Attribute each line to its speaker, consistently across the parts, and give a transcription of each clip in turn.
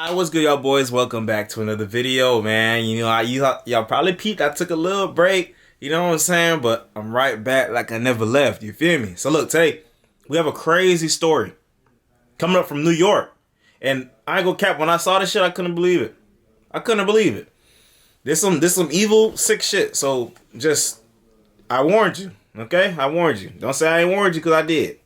Speaker 1: What's good, y'all boys? Welcome back to another video, man. You know, y'all probably peeped. I took a little break, you know what I'm saying? But I'm right back like I never left, you feel me? So look, today, we have a crazy story coming up from New York. And I ain't gonna cap, when I saw this shit, I couldn't believe it. I couldn't believe it. This some evil, sick shit. So just, I warned you, okay? I warned you. Don't say I ain't warned you, because I did.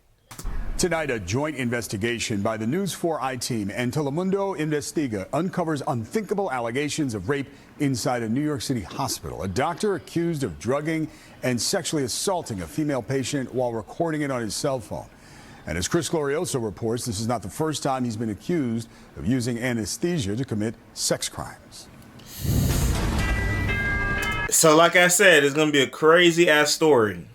Speaker 2: Tonight, a joint investigation by the News 4 I-Team and Telemundo Investiga uncovers unthinkable allegations of rape inside a New York City hospital. A doctor accused of drugging and sexually assaulting a female patient while recording it on his cell phone. And as Chris Glorioso reports, this is not the first time he's been accused of using anesthesia to commit sex crimes.
Speaker 1: So like I said, it's going to be a crazy-ass story.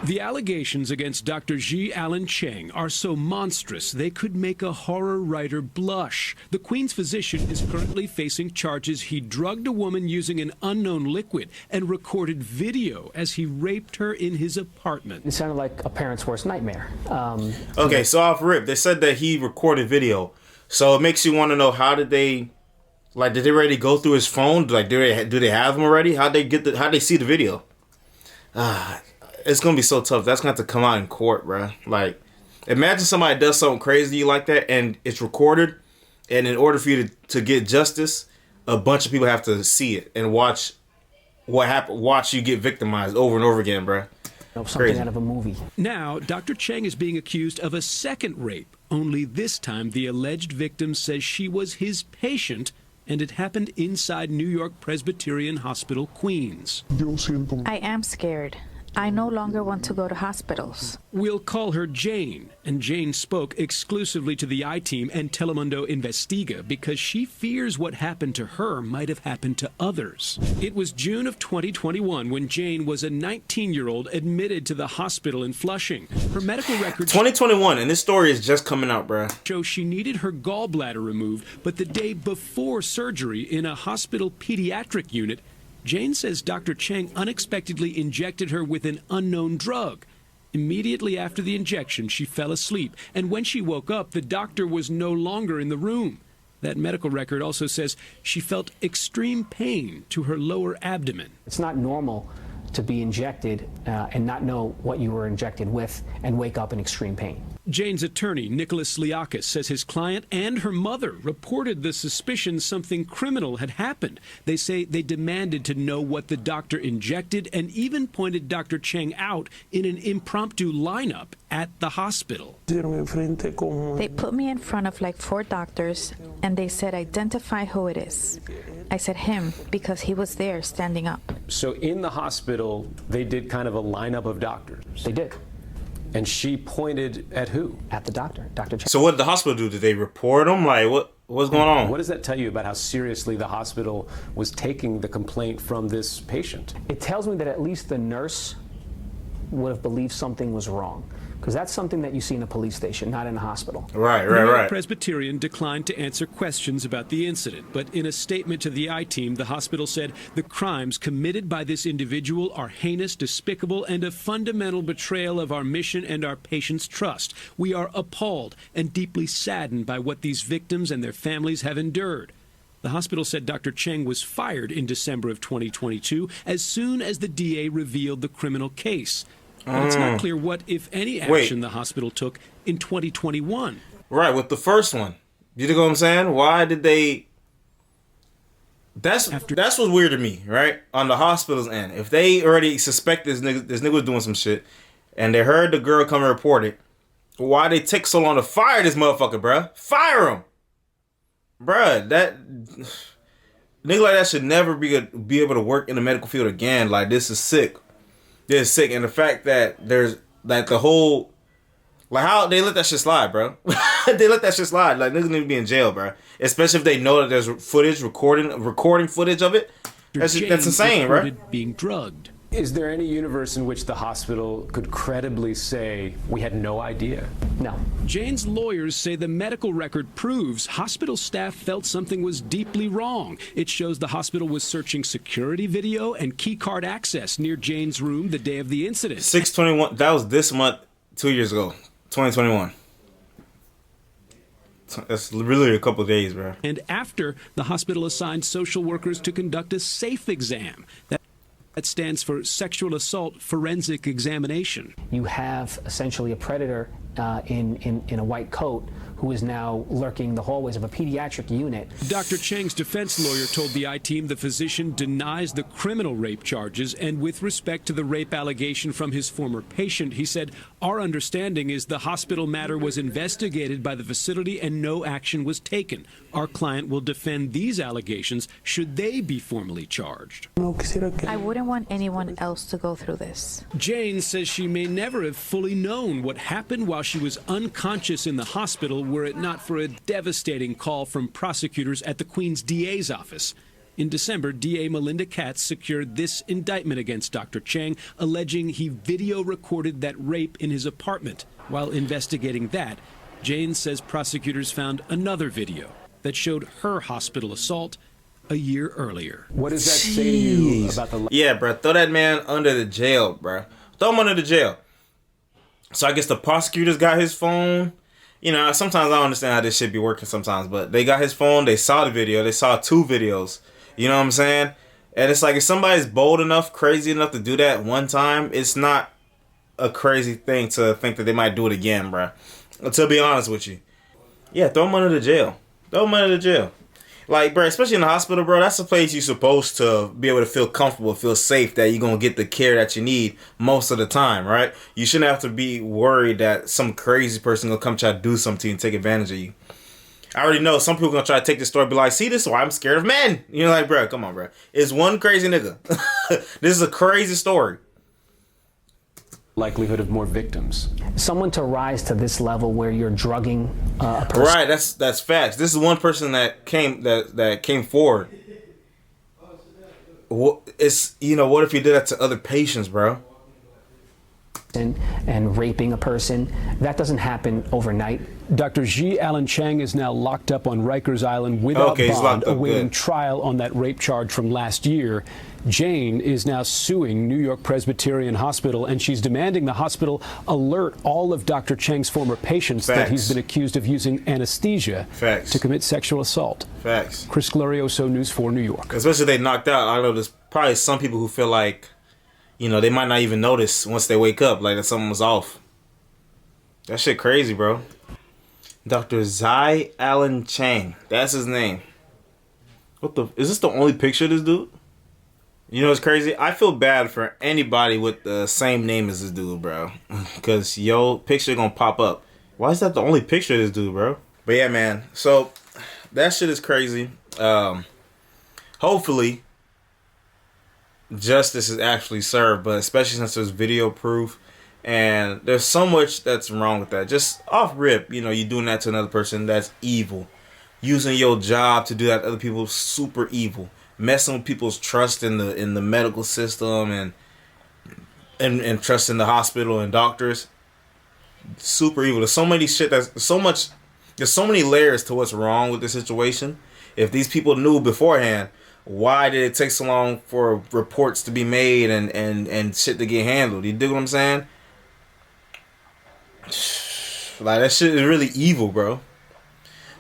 Speaker 3: The allegations against Dr. Alan Cheng are so monstrous they could make a horror writer blush. The Queen's physician is currently facing charges he drugged a woman using an unknown liquid and recorded video as he raped her in his apartment.
Speaker 4: It sounded like a parent's worst nightmare.
Speaker 1: Okay, so off rip, they said that he recorded video. So it makes you want to know, how did they, like, did they already go through his phone? Like, do they have him already? How'd they see the video? It's gonna be so tough. That's gonna have to come out in court, bro. Like, imagine somebody does something crazy like that and it's recorded, and in order for you to get justice, a bunch of people have to see it and watch what happened. Watch you get victimized over and over again, bro.
Speaker 4: Something
Speaker 1: Crazy.
Speaker 4: out of a movie.
Speaker 3: Now, Dr. Cheng is being accused of a second rape. Only this time, the alleged victim says she was his patient, and it happened inside New York Presbyterian Hospital, Queens.
Speaker 5: I am scared. I no longer want to go to hospitals.
Speaker 3: We'll call her Jane, and Jane spoke exclusively to the I-Team and Telemundo Investiga because she fears what happened to her might have happened to others. It was June of 2021 when Jane was a 19-year-old admitted to the hospital in Flushing. Her medical records
Speaker 1: 2021, and this story is just coming out, bro.
Speaker 3: show she needed her gallbladder removed, but the day before surgery in a hospital pediatric unit, Jane says Dr. Cheng unexpectedly injected her with an unknown drug. Immediately after the injection, she fell asleep, and when she woke up, the doctor was no longer in the room. That medical record also says she felt extreme pain to her lower abdomen.
Speaker 4: It's not normal to be injected and not know what you were injected with and wake up in extreme pain.
Speaker 3: Jane's attorney, Nicholas Liakis, says his client and her mother reported the suspicion something criminal had happened. They say they demanded to know what the doctor injected and even pointed Dr. Cheng out in an impromptu lineup at the hospital.
Speaker 5: They put me in front of like 4 doctors and they said, identify who it is. I said him because he was there standing up.
Speaker 6: So in the hospital, they did kind of a lineup of doctors.
Speaker 4: They did.
Speaker 6: And she pointed at who?
Speaker 4: At the doctor, Dr. Cheng.
Speaker 1: So what did the hospital do? Did they report him? Like, what's going on?
Speaker 6: What does that tell you about how seriously the hospital was taking the complaint from this patient?
Speaker 4: It tells me that at least the nurse would have believed something was wrong. Because that's something that you see in a police station, not in a hospital.
Speaker 1: Right.
Speaker 3: New York Presbyterian declined to answer questions about the incident, but in a statement to the I-Team, the hospital said the crimes committed by this individual are heinous, despicable, and a fundamental betrayal of our mission and our patients' trust. We are appalled and deeply saddened by what these victims and their families have endured. The hospital said Dr. Cheng was fired in December of 2022 as soon as the DA revealed the criminal case. But it's not clear what, if any, action the hospital took in 2021.
Speaker 1: Right, with the first one. You know what I'm saying? Why did they... That's what's weird to me, right? On the hospital's end. If they already suspect this nigga was doing some shit, and they heard the girl come and report it, why they take so long to fire this motherfucker, bruh? Fire him! Bruh, that... Nigga like that should never be able to work in the medical field again. Like, this is sick. This is sick, and the fact that there's like the whole, like how they let that shit slide, bro. They let that shit slide. Like, niggas need to be in jail, bro. Especially if they know that there's footage, recording footage of it. That's insane, right?
Speaker 3: Being drugged.
Speaker 6: Is there any universe in which the hospital could credibly say, we had no idea?
Speaker 4: No.
Speaker 3: Jane's lawyers say the medical record proves hospital staff felt something was deeply wrong. It shows the hospital was searching security video and key card access near Jane's room the day of the incident.
Speaker 1: 6/21, that was this month, 2 years ago, 2021. That's really a couple of days, bro.
Speaker 3: And after the hospital assigned social workers to conduct a SAFE exam. That stands for Sexual Assault Forensic Examination.
Speaker 4: You have essentially a predator in a white coat who is now lurking the hallways of a pediatric unit.
Speaker 3: Dr. Cheng's defense lawyer told the I-Team the physician denies the criminal rape charges, and with respect to the rape allegation from his former patient, he said, "Our understanding is the hospital matter was investigated by the facility and no action was taken. Our client will defend these allegations should they be formally charged."
Speaker 5: I wouldn't want anyone else to go through this.
Speaker 3: Jane says she may never have fully known what happened while she was unconscious in the hospital were it not for a devastating call from prosecutors at the Queen's DA's office. In December, DA Melinda Katz secured this indictment against Dr. Cheng, alleging he video recorded that rape in his apartment. While investigating that, Jane says prosecutors found another video that showed her hospital assault a year earlier.
Speaker 6: What does that say to you about the...
Speaker 1: Yeah, bro. Throw that man under the jail, bro. Throw him under the jail. So I guess the prosecutors got his phone. You know, sometimes I don't understand how this shit be working sometimes, but they got his phone. They saw the video. They saw 2 videos. You know what I'm saying? And it's like if somebody's bold enough, crazy enough to do that one time, it's not a crazy thing to think that they might do it again, bro. To be honest with you. Yeah, throw him under the jail. Throw him under the jail. Like, bro, especially in the hospital, bro, that's a place you're supposed to be able to feel comfortable, feel safe, that you're going to get the care that you need most of the time, right? You shouldn't have to be worried that some crazy person going to come try to do something to you and take advantage of you. I already know some people going to try to take this story and be like, see, this is why I'm scared of men. You're like, bro, come on, bro. It's one crazy nigga. This is a crazy story.
Speaker 6: Likelihood of more victims.
Speaker 4: Someone to rise to this level where you're drugging a person.
Speaker 1: Right, that's facts. This is one person that came forward. It's, you know, what if you did that to other patients, bro?
Speaker 4: And raping a person, that doesn't happen overnight.
Speaker 3: Dr. Ji Allen Cheng is now locked up on Rikers Island without bond, awaiting trial on that rape charge from last year. Jane is now suing New York Presbyterian Hospital, and she's demanding the hospital alert all of Dr. Cheng's former patients that he's been accused of using anesthesia to commit sexual assault.
Speaker 1: Facts.
Speaker 3: Chris Glorioso, News 4 New York.
Speaker 1: Especially if they knocked out. I know there's probably some people who feel like, you know, they might not even notice once they wake up, like that something was off. That shit crazy, bro. Dr. Ji Allen Cheng. That's his name. What the... Is this the only picture of this dude? You know what's crazy? I feel bad for anybody with the same name as this dude, bro. Because yo picture gonna pop up. Why is that the only picture of this dude, bro? But yeah, man. So, that shit is crazy. Hopefully, justice is actually served. But especially since there's video proof. And there's so much that's wrong with that. Just off rip, you know, you doing that to another person, that's evil. Using your job to do that to other people, super evil. Messing with people's trust in the medical system and trust in the hospital and doctors. Super evil. There's so many shit there's so many layers to what's wrong with the situation. If these people knew beforehand, why did it take so long for reports to be made and shit to get handled? You dig what I'm saying? Like, that shit is really evil, bro.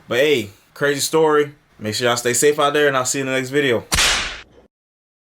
Speaker 1: But hey, crazy story. Make sure y'all stay safe out there, and I'll see you in the next video.